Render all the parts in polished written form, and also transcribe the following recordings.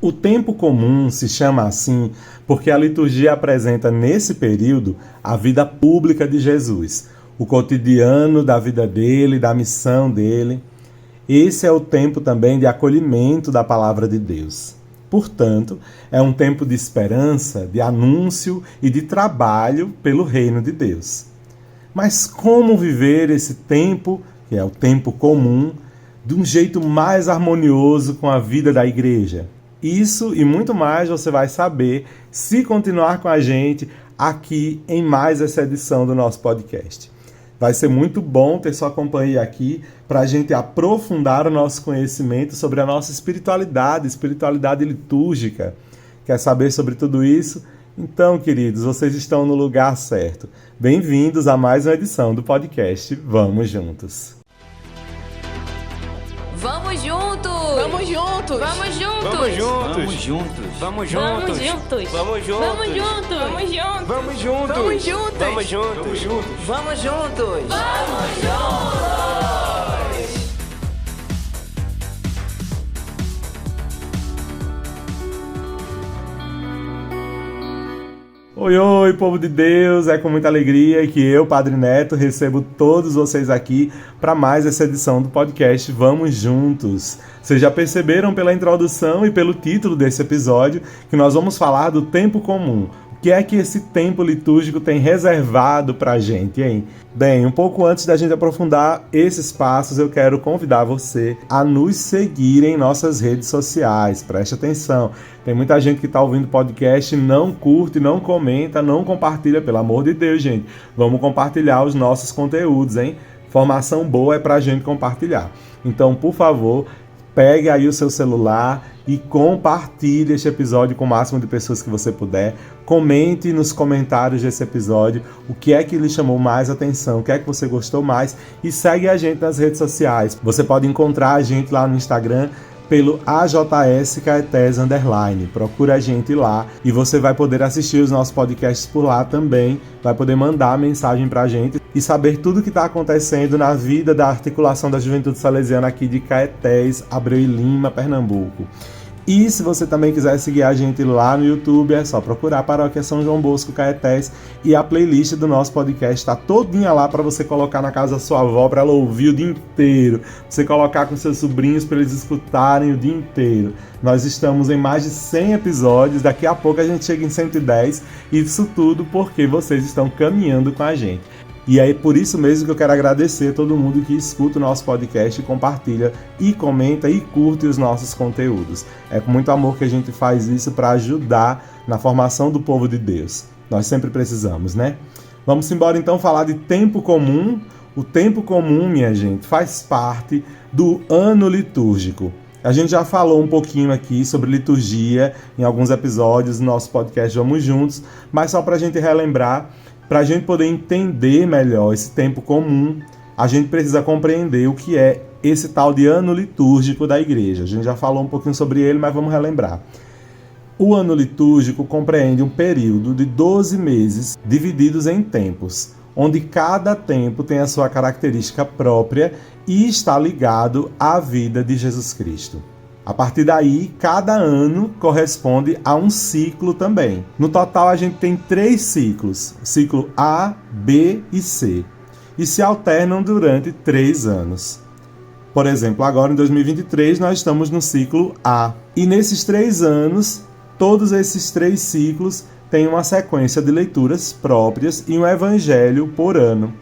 O tempo comum se chama assim porque a liturgia apresenta nesse período a vida pública de Jesus, o cotidiano da vida dele, da missão dele. Esse é o tempo também de acolhimento da palavra de Deus. Portanto, é um tempo de esperança, de anúncio e de trabalho pelo reino de Deus. Mas como viver esse tempo, que é o tempo comum, de um jeito mais harmonioso com a vida da igreja? Isso e muito mais você vai saber se continuar com a gente aqui em mais essa edição do nosso podcast. Vai ser muito bom ter sua companhia aqui para a gente aprofundar o nosso conhecimento sobre a nossa espiritualidade litúrgica. Quer saber sobre tudo isso? Então, queridos, vocês estão no lugar certo. Bem-vindos a mais uma edição do podcast Vamos Juntos. Vamos juntos! Vamos juntos! Vamos juntos! Vamos juntos! Vamos juntos! Vamos Vamos juntos! juntos! Vamos juntos! Vamos juntos! Vamos juntos! Vamos juntos! Vamos juntos! Vamos juntos! Vamos juntos! Oi, oi, povo de Deus! É com muita alegria que eu, Padre Neto, recebo todos vocês aqui para mais essa edição do podcast Vamos Juntos. Vocês já perceberam pela introdução e pelo título desse episódio que nós vamos falar do tempo comum. O que é que esse tempo litúrgico tem reservado para a gente, hein? Bem, um pouco antes da gente aprofundar esses passos, eu quero convidar você a nos seguir em nossas redes sociais. Preste atenção, tem muita gente que está ouvindo podcast e não curte, não comenta, não compartilha. Pelo amor de Deus, gente, vamos compartilhar os nossos conteúdos, hein? Formação boa é para a gente compartilhar. Então, por favor, pegue aí o seu celular e compartilhe este episódio com o máximo de pessoas que você puder. Comente nos comentários desse episódio o que é que lhe chamou mais atenção, o que é que você gostou mais e segue a gente nas redes sociais. Você pode encontrar a gente lá no Instagram pelo AJSCaetés_. Procura a gente lá e você vai poder assistir os nossos podcasts por lá também, vai poder mandar mensagem pra gente e saber tudo o que está acontecendo na vida da articulação da Juventude Salesiana aqui de Caetés, Abreu e Lima, Pernambuco. E se você também quiser seguir a gente lá no YouTube, é só procurar a Paróquia São João Bosco Caetés e a playlist do nosso podcast está todinha lá para você colocar na casa da sua avó para ela ouvir o dia inteiro, você colocar com seus sobrinhos para eles escutarem o dia inteiro. Nós estamos em mais de 100 episódios, daqui a pouco a gente chega em 110, isso tudo porque vocês estão caminhando com a gente. E é por isso mesmo que eu quero agradecer a todo mundo que escuta o nosso podcast, compartilha e comenta e curte os nossos conteúdos. É com muito amor que a gente faz isso para ajudar na formação do povo de Deus. Nós sempre precisamos, né? Vamos embora então falar de tempo comum. O tempo comum, minha gente, faz parte do ano litúrgico. A gente já falou um pouquinho aqui sobre liturgia em alguns episódios do nosso podcast Vamos Juntos, mas só para a gente relembrar, para a gente poder entender melhor esse tempo comum, a gente precisa compreender o que é esse tal de ano litúrgico da igreja. A gente já falou um pouquinho sobre ele, mas vamos relembrar. O ano litúrgico compreende um período de 12 meses divididos em tempos, onde cada tempo tem a sua característica própria e está ligado à vida de Jesus Cristo. A partir daí, cada ano corresponde a um ciclo também. No total, a gente tem 3 ciclos, ciclo A, B e C, e se alternam durante 3 anos. Por exemplo, agora em 2023, nós estamos no ciclo A. E nesses 3 anos, todos esses 3 ciclos têm uma sequência de leituras próprias e um evangelho por ano.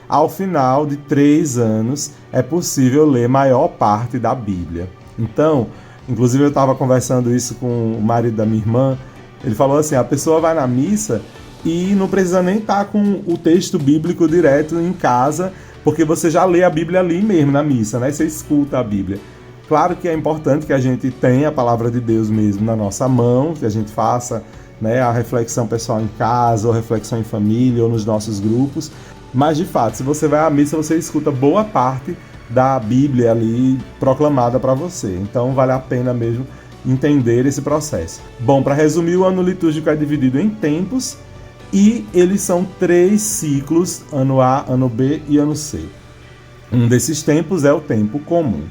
Ao final de 3 anos, é possível ler maior parte da Bíblia. Então, inclusive eu estava conversando isso com o marido da minha irmã, ele falou assim, a pessoa vai na missa e não precisa nem estar com o texto bíblico direto em casa, porque você já lê a Bíblia ali mesmo na missa, né? Você escuta a Bíblia. Claro que é importante que a gente tenha a palavra de Deus mesmo na nossa mão, que a gente faça, né, a reflexão pessoal em casa, ou reflexão em família, ou nos nossos grupos, mas de fato, se você vai à missa, você escuta boa parte da Bíblia ali proclamada para você. Então vale a pena mesmo entender esse processo. Bom, para resumir, o ano litúrgico é dividido em tempos e eles são 3 ciclos, ano A, ano B e ano C. Um desses tempos é o tempo comum.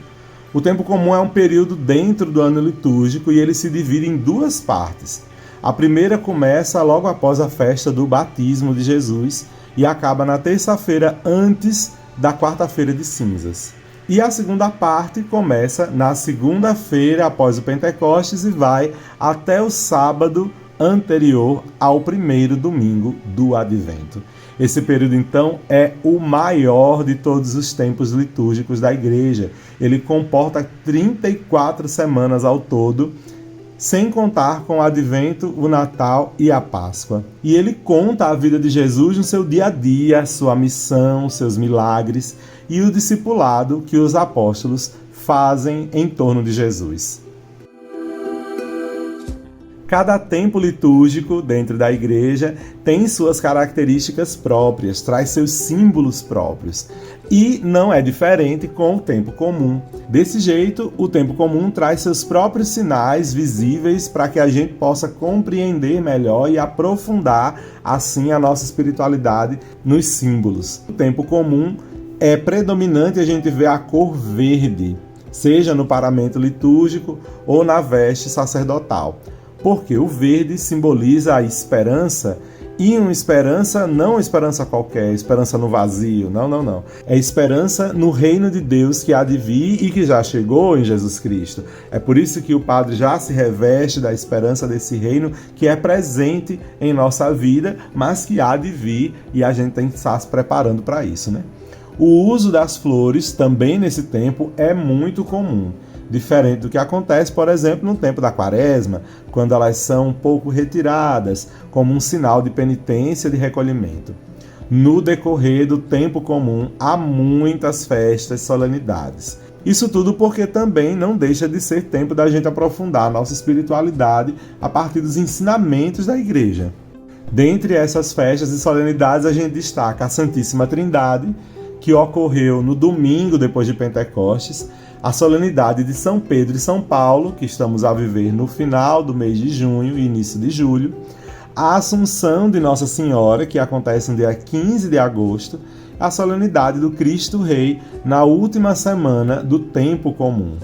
O tempo comum é um período dentro do ano litúrgico e ele se divide em duas partes. A primeira começa logo após a festa do batismo de Jesus e acaba na terça-feira antes da quarta-feira de cinzas. E a segunda parte começa na segunda-feira após o Pentecostes e vai até o sábado anterior ao primeiro domingo do Advento. Esse período, então, é o maior de todos os tempos litúrgicos da Igreja. Ele comporta 34 semanas ao todo, sem contar com o Advento, o Natal e a Páscoa. E ele conta a vida de Jesus no seu dia a dia, sua missão, seus milagres e o discipulado que os apóstolos fazem em torno de Jesus. Cada tempo litúrgico dentro da igreja tem suas características próprias, traz seus símbolos próprios. E não é diferente com o tempo comum. Desse jeito, o tempo comum traz seus próprios sinais visíveis para que a gente possa compreender melhor e aprofundar assim a nossa espiritualidade nos símbolos. O tempo comum é predominante a gente ver a cor verde, seja no paramento litúrgico ou na veste sacerdotal. Porque o verde simboliza a esperança, e uma esperança, não uma esperança qualquer, esperança no vazio, não. É esperança no reino de Deus que há de vir e que já chegou em Jesus Cristo. É por isso que o padre já se reveste da esperança desse reino que é presente em nossa vida, mas que há de vir e a gente tem que estar se preparando para isso, né? O uso das flores também nesse tempo é muito comum. Diferente do que acontece, por exemplo, no tempo da Quaresma, quando elas são um pouco retiradas, como um sinal de penitência e de recolhimento. No decorrer do tempo comum, há muitas festas e solenidades. Isso tudo porque também não deixa de ser tempo da gente aprofundar a nossa espiritualidade a partir dos ensinamentos da Igreja. Dentre essas festas e solenidades, a gente destaca a Santíssima Trindade, que ocorreu no domingo depois de Pentecostes, a solenidade de São Pedro e São Paulo, que estamos a viver no final do mês de junho e início de julho, a Assunção de Nossa Senhora, que acontece no dia 15 de agosto, a solenidade do Cristo Rei na última semana do tempo comum.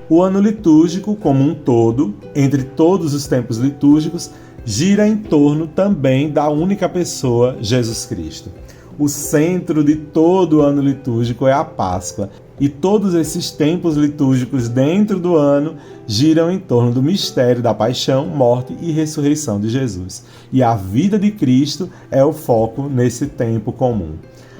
O ano litúrgico como um todo, entre todos os tempos litúrgicos, gira em torno também da única pessoa, Jesus Cristo. O centro de todo o ano litúrgico é a Páscoa, e todos esses tempos litúrgicos dentro do ano giram em torno do mistério da paixão, morte e ressurreição de Jesus. E a vida de Cristo é o foco nesse tempo comum.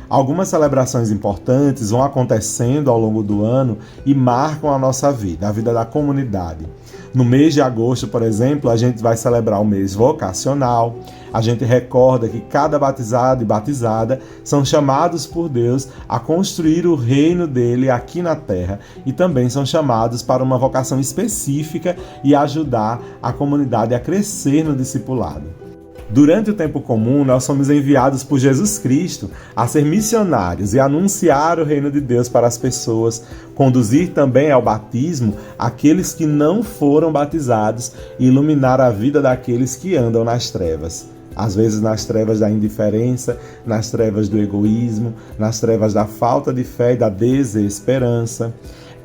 Algumas celebrações importantes vão acontecendo ao longo do ano e marcam a nossa vida, a vida da comunidade. No mês de agosto, por exemplo, a gente vai celebrar o mês vocacional. A gente recorda que cada batizado e batizada são chamados por Deus a construir o reino dele aqui na terra e também são chamados para uma vocação específica e ajudar a comunidade a crescer no discipulado. Durante o tempo comum, nós somos enviados por Jesus Cristo a ser missionários e anunciar o reino de Deus para as pessoas, conduzir também ao batismo aqueles que não foram batizados e iluminar a vida daqueles que andam nas trevas. Às vezes nas trevas da indiferença, nas trevas do egoísmo, nas trevas da falta de fé e da desesperança.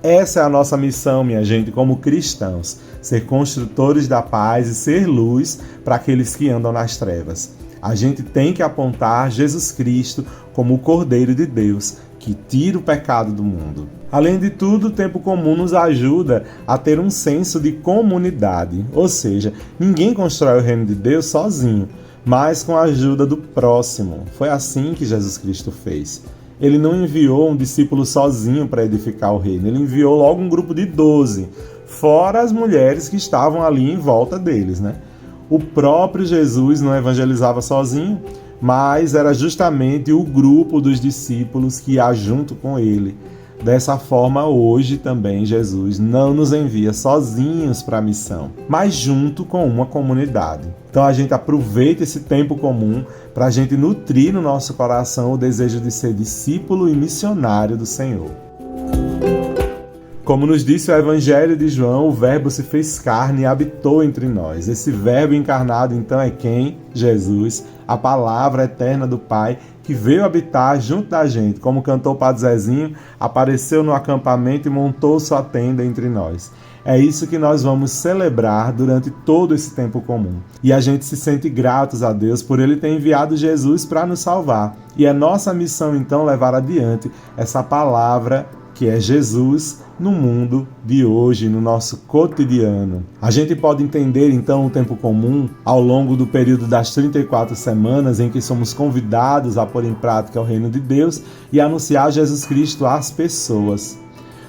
Essa é a nossa missão, minha gente, como cristãos, ser construtores da paz e ser luz para aqueles que andam nas trevas. A gente tem que apontar Jesus Cristo como o Cordeiro de Deus, que tira o pecado do mundo. Além de tudo, o tempo comum nos ajuda a ter um senso de comunidade, ou seja, ninguém constrói o reino de Deus sozinho, mas com a ajuda do próximo. Foi assim que Jesus Cristo fez. Ele não enviou um discípulo sozinho para edificar o reino, ele enviou logo um grupo de 12, fora as mulheres que estavam ali em volta deles, né? O próprio Jesus não evangelizava sozinho, mas era justamente o grupo dos discípulos que ia junto com ele. Dessa forma, hoje também Jesus não nos envia sozinhos para a missão, mas junto com uma comunidade. Então a gente aproveita esse tempo comum para a gente nutrir no nosso coração o desejo de ser discípulo e missionário do Senhor. Como nos disse o Evangelho de João, o Verbo se fez carne e habitou entre nós. Esse Verbo encarnado, então, é quem? Jesus, a palavra eterna do Pai, que veio habitar junto da gente. Como cantou o Padre Zezinho, apareceu no acampamento e montou sua tenda entre nós. É isso que nós vamos celebrar durante todo esse tempo comum. E a gente se sente gratos a Deus por Ele ter enviado Jesus para nos salvar. E é nossa missão, então, levar adiante essa palavra que é Jesus no mundo de hoje, no nosso cotidiano. A gente pode entender, então, o tempo comum ao longo do período das 34 semanas em que somos convidados a pôr em prática o reino de Deus e anunciar Jesus Cristo às pessoas.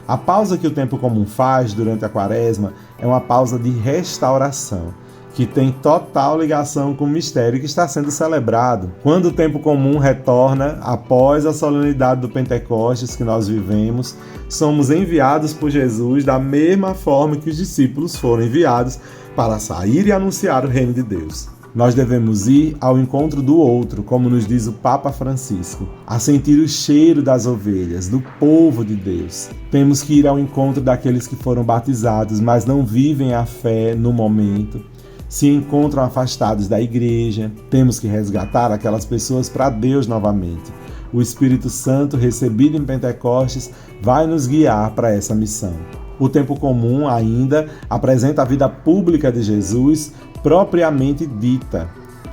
A pausa que o tempo comum faz durante a quaresma é uma pausa de restauração, que tem total ligação com o mistério que está sendo celebrado. Quando o tempo comum retorna, após a solenidade do Pentecostes que nós vivemos, somos enviados por Jesus da mesma forma que os discípulos foram enviados para sair e anunciar o reino de Deus. Nós devemos ir ao encontro do outro, como nos diz o Papa Francisco, a sentir o cheiro das ovelhas, do povo de Deus. Temos que ir ao encontro daqueles que foram batizados, mas não vivem a fé no momento, se encontram afastados da igreja. Temos que resgatar aquelas pessoas para Deus novamente. O Espírito Santo, recebido em Pentecostes, vai nos guiar para essa missão. O tempo comum ainda apresenta a vida pública de Jesus propriamente dita.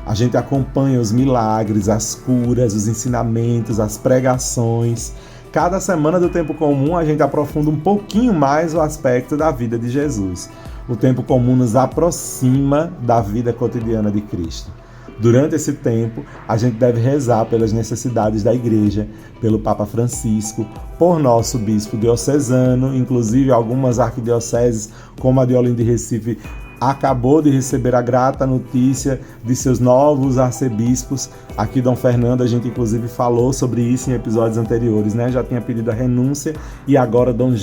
A gente acompanha os milagres, as curas, os ensinamentos, as pregações. Cada semana do tempo comum a gente aprofunda um pouquinho mais o aspecto da vida de Jesus. O tempo comum nos aproxima da vida cotidiana de Cristo. Durante esse tempo, a gente deve rezar pelas necessidades da Igreja, pelo Papa Francisco, por nosso bispo diocesano, inclusive algumas arquidioceses, como a de Olinda e Recife, acabou de receber a grata notícia de seus novos arcebispos. Aqui, Dom Fernando, a gente inclusive falou sobre isso em episódios anteriores, né? Já tinha pedido a renúncia e agora Dom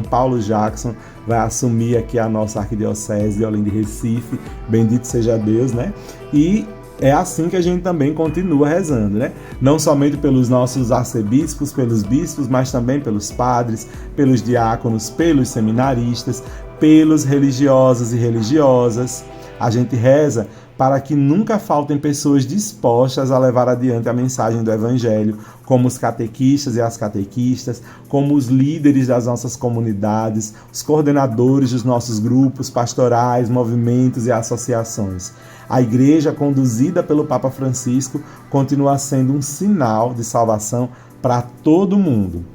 Paulo Jackson, vai assumir aqui a nossa arquidiocese de Olinda e Recife. Bendito seja Deus, né? E é assim que a gente também continua rezando, né? Não somente pelos nossos arcebispos, pelos bispos, mas também pelos padres, pelos diáconos, pelos seminaristas, pelos religiosos e religiosas. A gente reza para que nunca faltem pessoas dispostas a levar adiante a mensagem do Evangelho, como os catequistas e as catequistas, como os líderes das nossas comunidades, os coordenadores dos nossos grupos pastorais, movimentos e associações. A Igreja, conduzida pelo Papa Francisco, continua sendo um sinal de salvação para todo mundo.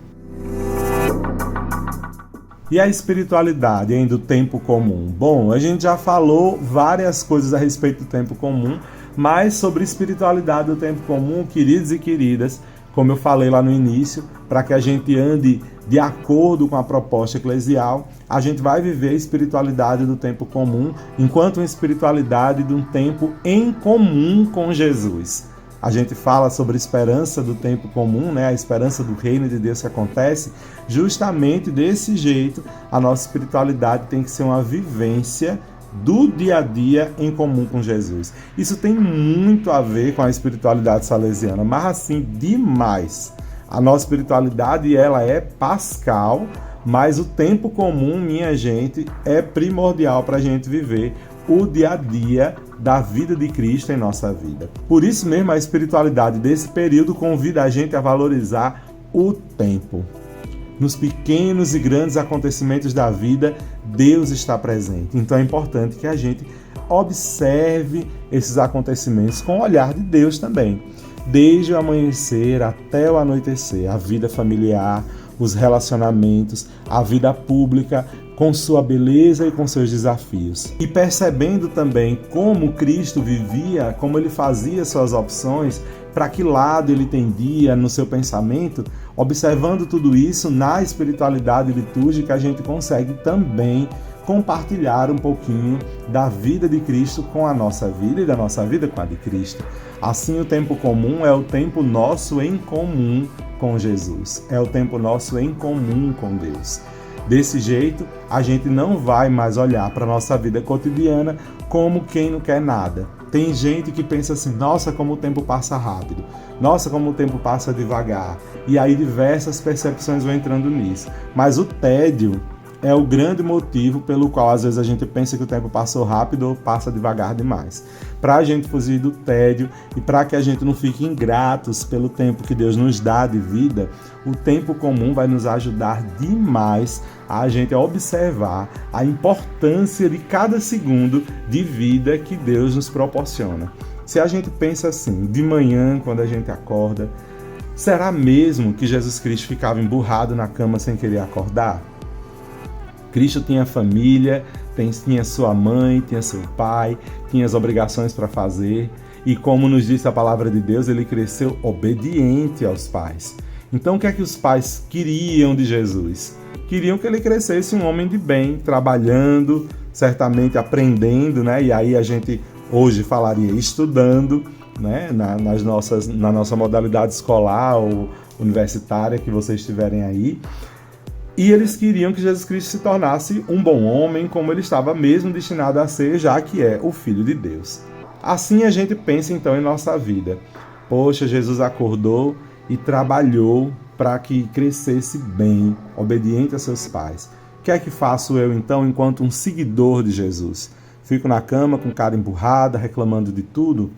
E a espiritualidade, hein, do tempo comum? Bom, a gente já falou várias coisas a respeito do tempo comum, mas sobre espiritualidade do tempo comum, queridos e queridas, como eu falei lá no início, para que a gente ande de acordo com a proposta eclesial, a gente vai viver a espiritualidade do tempo comum enquanto uma espiritualidade de um tempo em comum com Jesus. A gente fala sobre a esperança do tempo comum, né? A esperança do reino de Deus que acontece. Justamente desse jeito, a nossa espiritualidade tem que ser uma vivência do dia a dia em comum com Jesus. Isso tem muito a ver com a espiritualidade salesiana, mas assim, demais. A nossa espiritualidade, ela é pascal, mas o tempo comum, minha gente, é primordial para a gente viver o dia a dia da vida de Cristo em nossa vida. Por isso mesmo, a espiritualidade desse período convida a gente a valorizar o tempo. Nos pequenos e grandes acontecimentos da vida, Deus está presente. Então é importante que a gente observe esses acontecimentos com o olhar de Deus também. Desde o amanhecer até o anoitecer, a vida familiar, os relacionamentos, a vida pública, com sua beleza e com seus desafios. E percebendo também como Cristo vivia, como ele fazia suas opções, para que lado ele tendia no seu pensamento, observando tudo isso na espiritualidade litúrgica, a gente consegue também compartilhar um pouquinho da vida de Cristo com a nossa vida e da nossa vida com a de Cristo. Assim, o tempo comum é o tempo nosso em comum com Jesus. É o tempo nosso em comum com Deus. Desse jeito, a gente não vai mais olhar para a nossa vida cotidiana como quem não quer nada. Tem gente que pensa assim, nossa, como o tempo passa rápido, nossa, como o tempo passa devagar. E aí diversas percepções vão entrando nisso. Mas o tédio é o grande motivo pelo qual às vezes a gente pensa que o tempo passou rápido ou passa devagar demais. Para a gente fugir do tédio e para que a gente não fique ingratos pelo tempo que Deus nos dá de vida, o tempo comum vai nos ajudar demais a gente observar a importância de cada segundo de vida que Deus nos proporciona. Se a gente pensa assim, de manhã, quando a gente acorda, será mesmo que Jesus Cristo ficava emburrado na cama sem querer acordar? Cristo tinha família, tinha sua mãe, tinha seu pai, tinha as obrigações para fazer. E como nos disse a palavra de Deus, ele cresceu obediente aos pais. Então o que é que os pais queriam de Jesus? Queriam que ele crescesse um homem de bem, trabalhando, certamente aprendendo, né? E aí a gente hoje falaria estudando, né? Na nossa modalidade escolar ou universitária que vocês tiverem aí. E eles queriam que Jesus Cristo se tornasse um bom homem, como ele estava mesmo destinado a ser, já que é o Filho de Deus. Assim a gente pensa então em nossa vida. Poxa, Jesus acordou e trabalhou para que crescesse bem, obediente a seus pais. O que é que faço eu então enquanto um seguidor de Jesus? Fico na cama com cara emburrada, reclamando de tudo?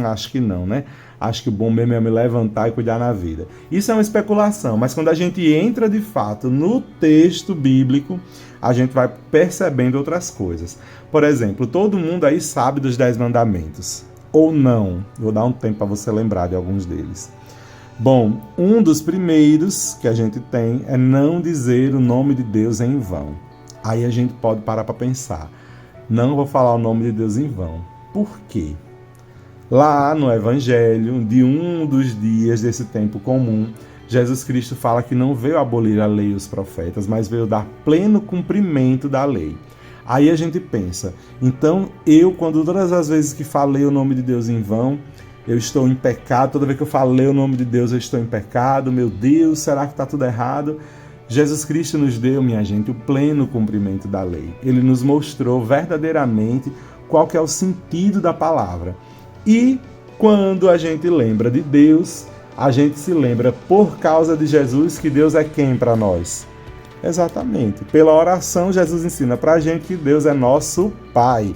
Acho que não, né? Acho que o bom mesmo é me levantar e cuidar na vida. Isso é uma especulação, mas quando a gente entra de fato no texto bíblico, a gente vai percebendo outras coisas. Por exemplo, todo mundo aí sabe dos 10 mandamentos. Ou não? Vou dar um tempo para você lembrar de alguns deles. Bom, um dos primeiros que a gente tem é não dizer o nome de Deus em vão. Aí a gente pode parar para pensar. Não vou falar o nome de Deus em vão. Por quê? Lá no Evangelho, de um dos dias desse tempo comum, Jesus Cristo fala que não veio abolir a lei e os profetas, mas veio dar pleno cumprimento da lei. Aí a gente pensa, então quando todas as vezes que falei o nome de Deus em vão, eu estou em pecado, toda vez que eu falei o nome de Deus eu estou em pecado, meu Deus, será que está tudo errado? Jesus Cristo nos deu, minha gente, o pleno cumprimento da lei. Ele nos mostrou verdadeiramente qual que é o sentido da palavra. E quando a gente lembra de Deus, a gente se lembra por causa de Jesus que Deus é quem para nós? Exatamente. Pela oração, Jesus ensina para a gente que Deus é nosso Pai.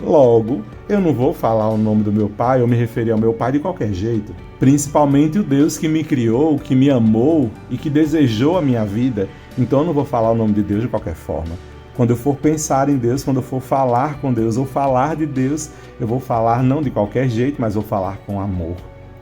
Logo, eu não vou falar o nome do meu pai ou me referir ao meu pai de qualquer jeito. Principalmente o Deus que me criou, que me amou e que desejou a minha vida. Então eu não vou falar o nome de Deus de qualquer forma. Quando eu for pensar em Deus, quando eu for falar com Deus ou falar de Deus, eu vou falar não de qualquer jeito, mas vou falar com amor.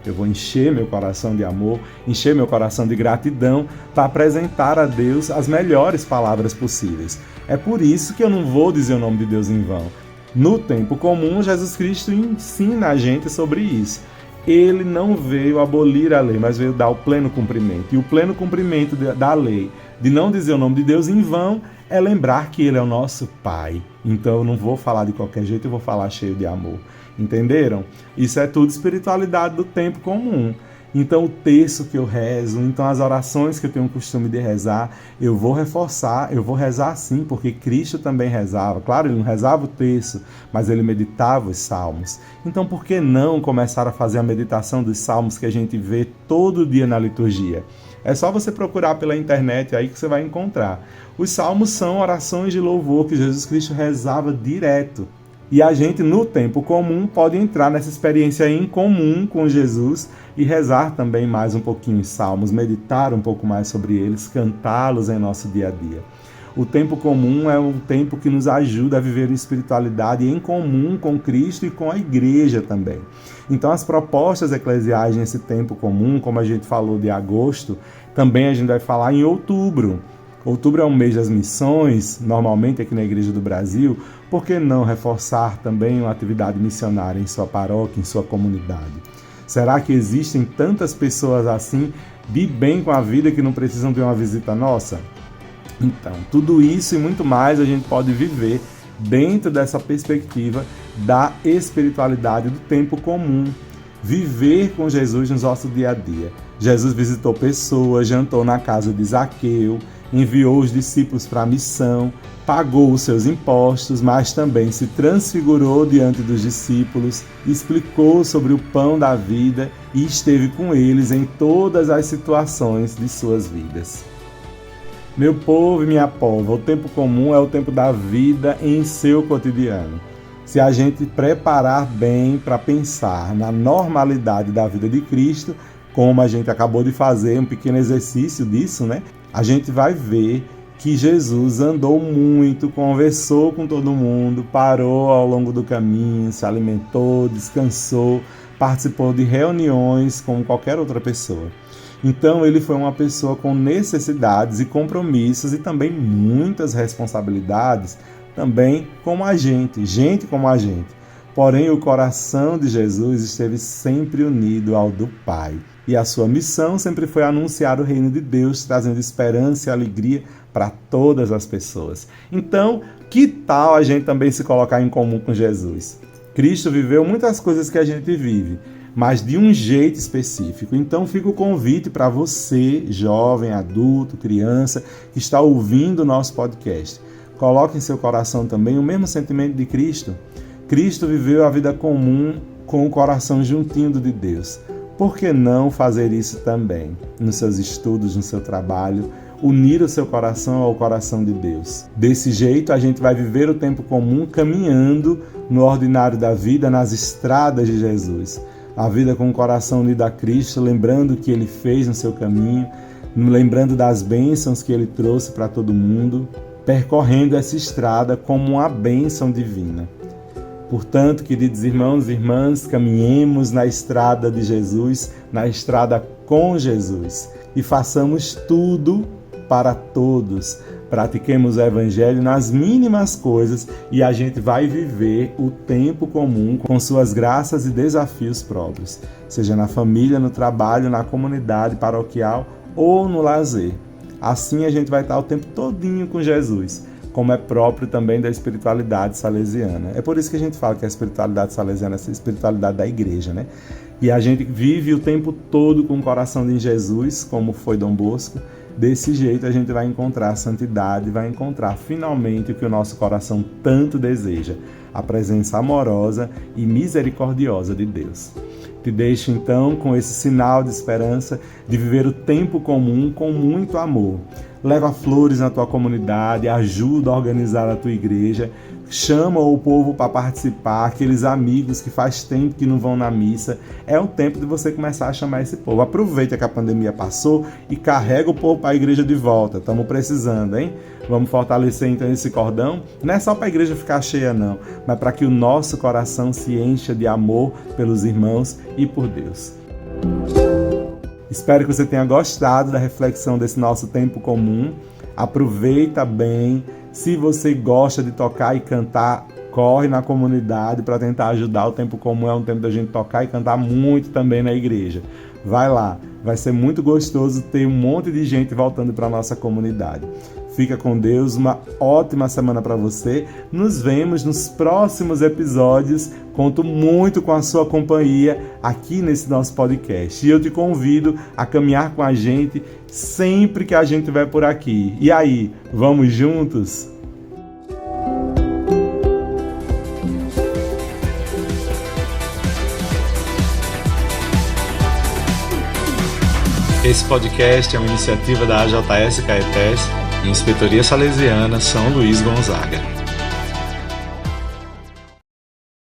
Eu vou encher meu coração de amor, encher meu coração de gratidão para apresentar a Deus as melhores palavras possíveis. É por isso que eu não vou dizer o nome de Deus em vão. No tempo comum, Jesus Cristo ensina a gente sobre isso. Ele não veio abolir a lei, mas veio dar o pleno cumprimento. E o pleno cumprimento da lei, de não dizer o nome de Deus em vão, é lembrar que Ele é o nosso Pai. Então eu não vou falar de qualquer jeito, eu vou falar cheio de amor. Entenderam? Isso é tudo espiritualidade do tempo comum. Então o terço que eu rezo, então as orações que eu tenho o costume de rezar, eu vou reforçar, eu vou rezar sim, porque Cristo também rezava. Claro, ele não rezava o terço, mas ele meditava os salmos. Então por que não começar a fazer a meditação dos salmos que a gente vê todo dia na liturgia? É só você procurar pela internet aí que você vai encontrar. Os salmos são orações de louvor que Jesus Cristo rezava direto. E a gente, no tempo comum, pode entrar nessa experiência em comum com Jesus e rezar também mais um pouquinho os salmos, meditar um pouco mais sobre eles, cantá-los em nosso dia a dia. O tempo comum é um tempo que nos ajuda a viver a espiritualidade em comum com Cristo e com a igreja também. Então as propostas eclesiais nesse tempo comum, como a gente falou de agosto, também a gente vai falar em outubro. Outubro é um mês das missões, normalmente aqui na Igreja do Brasil. Por que não reforçar também uma atividade missionária em sua paróquia, em sua comunidade? Será que existem tantas pessoas assim, de bem com a vida, que não precisam de uma visita nossa? Então, tudo isso e muito mais a gente pode viver dentro dessa perspectiva da espiritualidade do tempo comum. Viver com Jesus no nosso dia a dia. Jesus visitou pessoas, jantou na casa de Zaqueu, enviou os discípulos para a missão, pagou os seus impostos, mas também se transfigurou diante dos discípulos, explicou sobre o pão da vida e esteve com eles em todas as situações de suas vidas. Meu povo e minha pova, o tempo comum é o tempo da vida em seu cotidiano. Se a gente preparar bem para pensar na normalidade da vida de Cristo, como a gente acabou de fazer um pequeno exercício disso, né? A gente vai ver que Jesus andou muito, conversou com todo mundo, parou ao longo do caminho, se alimentou, descansou, participou de reuniões como qualquer outra pessoa. Então ele foi uma pessoa com necessidades e compromissos e também muitas responsabilidades, também como a gente como a gente. Porém, o coração de Jesus esteve sempre unido ao do Pai. E a sua missão sempre foi anunciar o reino de Deus, trazendo esperança e alegria para todas as pessoas. Então, que tal a gente também se colocar em comum com Jesus? Cristo viveu muitas coisas que a gente vive, mas de um jeito específico. Então fica o convite para você, jovem, adulto, criança, que está ouvindo o nosso podcast. Coloque em seu coração também o mesmo sentimento de Cristo. Cristo viveu a vida comum com o coração juntinho de Deus. Por que não fazer isso também? Nos seus estudos, no seu trabalho, unir o seu coração ao coração de Deus. Desse jeito, a gente vai viver o tempo comum caminhando no ordinário da vida, nas estradas de Jesus. A vida com o coração unido a Cristo, lembrando o que Ele fez no seu caminho, lembrando das bênçãos que Ele trouxe para todo mundo, percorrendo essa estrada como uma bênção divina. Portanto, queridos irmãos e irmãs, caminhemos na estrada de Jesus, na estrada com Jesus, e façamos tudo para todos. Pratiquemos o Evangelho nas mínimas coisas e a gente vai viver o tempo comum com suas graças e desafios próprios, seja na família, no trabalho, na comunidade paroquial ou no lazer. Assim a gente vai estar o tempo todinho com Jesus, como é próprio também da espiritualidade salesiana. É por isso que a gente fala que a espiritualidade salesiana é a espiritualidade da igreja, né? E a gente vive o tempo todo com o coração de Jesus, como foi Dom Bosco. Desse jeito a gente vai encontrar a santidade, vai encontrar finalmente o que o nosso coração tanto deseja, a presença amorosa e misericordiosa de Deus. Te deixo então com esse sinal de esperança de viver o tempo comum com muito amor. Leva flores na tua comunidade, ajuda a organizar a tua igreja, chama o povo para participar, aqueles amigos que faz tempo que não vão na missa. É o tempo de você começar a chamar esse povo. Aproveita que a pandemia passou e carrega o povo para a igreja de volta. Estamos precisando, hein? Vamos fortalecer então esse cordão. Não é só para a igreja ficar cheia não, mas para que o nosso coração se encha de amor pelos irmãos e por Deus. Espero que você tenha gostado da reflexão desse nosso tempo comum. Aproveita bem. Se você gosta de tocar e cantar, corre na comunidade para tentar ajudar. O tempo comum é um tempo da gente tocar e cantar muito também na igreja. Vai lá, vai ser muito gostoso ter um monte de gente voltando para a nossa comunidade. Fica com Deus, uma ótima semana para você. Nos vemos nos próximos episódios. Conto muito com a sua companhia aqui nesse nosso podcast. E eu te convido a caminhar com a gente sempre que a gente estiver por aqui. E aí, vamos juntos? Esse podcast é uma iniciativa da AJS Caetés e Inspetoria Salesiana São Luís Gonzaga.